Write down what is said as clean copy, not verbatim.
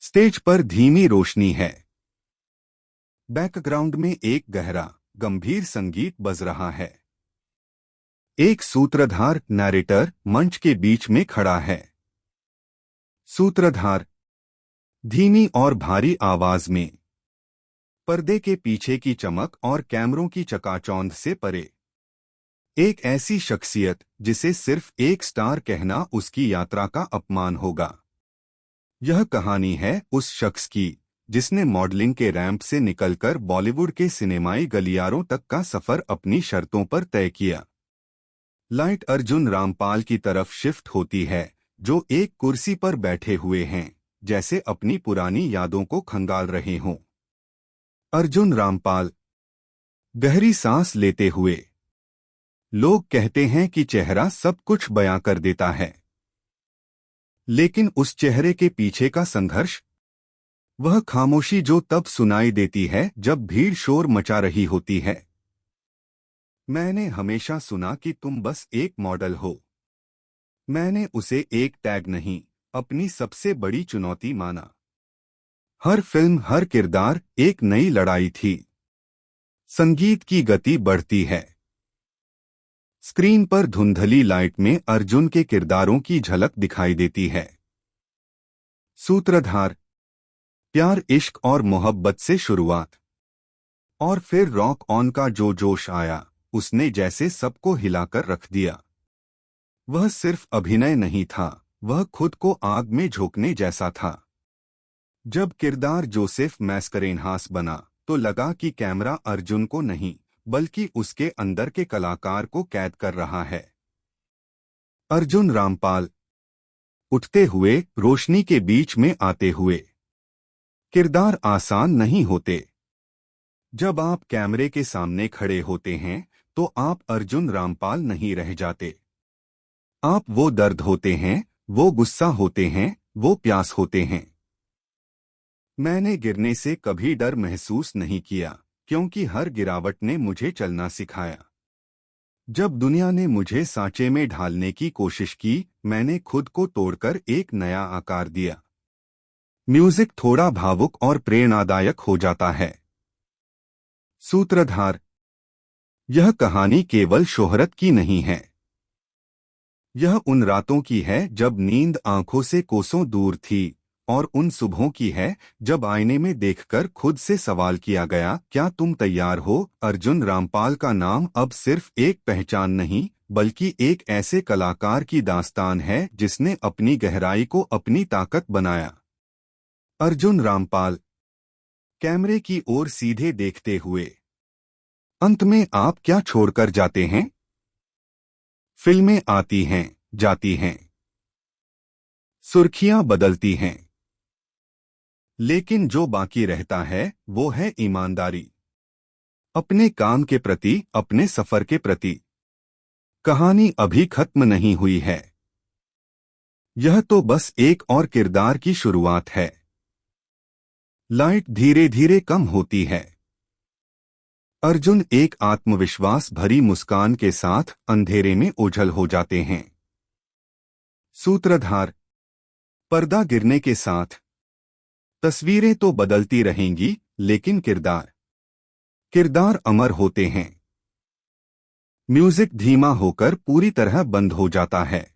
Stage पर धीमी रोशनी है। बैकग्राउंड में एक गहरा गंभीर संगीत बज रहा है। एक सूत्रधार नैरेटर मंच के बीच में खड़ा है। सूत्रधार धीमी और भारी आवाज में, पर्दे के पीछे की चमक और कैमरों की चकाचौंध से परे, एक ऐसी शख्सियत जिसे सिर्फ एक स्टार कहना उसकी यात्रा का अपमान होगा। यह कहानी है उस शख्स की जिसने मॉडलिंग के रैंप से निकलकर बॉलीवुड के सिनेमाई गलियारों तक का सफर अपनी शर्तों पर तय किया। लाइट अर्जुन रामपाल की तरफ शिफ्ट होती है, जो एक कुर्सी पर बैठे हुए हैं, जैसे अपनी पुरानी यादों को खंगाल रहे हों। अर्जुन रामपाल गहरी सांस लेते हुए। लोग कहते हैं कि चेहरा सब कुछ बयां कर देता है, लेकिन उस चेहरे के पीछे का संघर्ष, वह खामोशी जो तब सुनाई देती है जब भीड़ शोर मचा रही होती है। मैंने हमेशा सुना कि तुम बस एक मॉडल हो। मैंने उसे एक टैग नहीं, अपनी सबसे बड़ी चुनौती माना। हर फिल्म, हर किरदार एक नई लड़ाई थी। संगीत की गति बढ़ती है। स्क्रीन पर धुंधली लाइट में अर्जुन के किरदारों की झलक दिखाई देती है। सूत्रधार प्यार, इश्क और मोहब्बत से शुरुआत, और फिर रॉक ऑन का जो जोश आया, उसने जैसे सबको हिलाकर रख दिया। वह सिर्फ अभिनय नहीं था, वह खुद को आग में झोंकने जैसा था। जब किरदार जोसेफ मैस्करेनहास बना, तो लगा कि कैमरा अर्जुन को नहीं, बल्कि उसके अंदर के कलाकार को कैद कर रहा है। अर्जुन रामपाल उठते हुए, रोशनी के बीच में आते हुए। किरदार आसान नहीं होते। जब आप कैमरे के सामने खड़े होते हैं, तो आप अर्जुन रामपाल नहीं रह जाते। आप वो दर्द होते हैं, वो गुस्सा होते हैं, वो प्यास होते हैं। मैंने गिरने से कभी डर महसूस नहीं किया, क्योंकि हर गिरावट ने मुझे चलना सिखाया। जब दुनिया ने मुझे सांचे में ढालने की कोशिश की, मैंने खुद को तोड़कर एक नया आकार दिया। म्यूजिक थोड़ा भावुक और प्रेरणादायक हो जाता है। सूत्रधार यह कहानी केवल शोहरत की नहीं है। यह उन रातों की है जब नींद आंखों से कोसों दूर थी, और उन सुबहों की है जब आईने में देखकर खुद से सवाल किया गया, क्या तुम तैयार हो? अर्जुन रामपाल का नाम अब सिर्फ एक पहचान नहीं, बल्कि एक ऐसे कलाकार की दास्तान है जिसने अपनी गहराई को अपनी ताकत बनाया। अर्जुन रामपाल कैमरे की ओर सीधे देखते हुए, अंत में आप क्या छोड़कर जाते हैं? फिल्में आती हैं, जाती हैं, सुर्खियां बदलती हैं, लेकिन जो बाकी रहता है वो है ईमानदारी। अपने काम के प्रति, अपने सफर के प्रति। कहानी अभी खत्म नहीं हुई है। यह तो बस एक और किरदार की शुरुआत है। लाइट धीरे धीरे कम होती है। अर्जुन एक आत्मविश्वास भरी मुस्कान के साथ अंधेरे में ओझल हो जाते हैं। सूत्रधार पर्दा गिरने के साथ तस्वीरें तो बदलती रहेंगी, लेकिन किरदार अमर होते हैं। म्यूजिक धीमा होकर पूरी तरह बंद हो जाता है।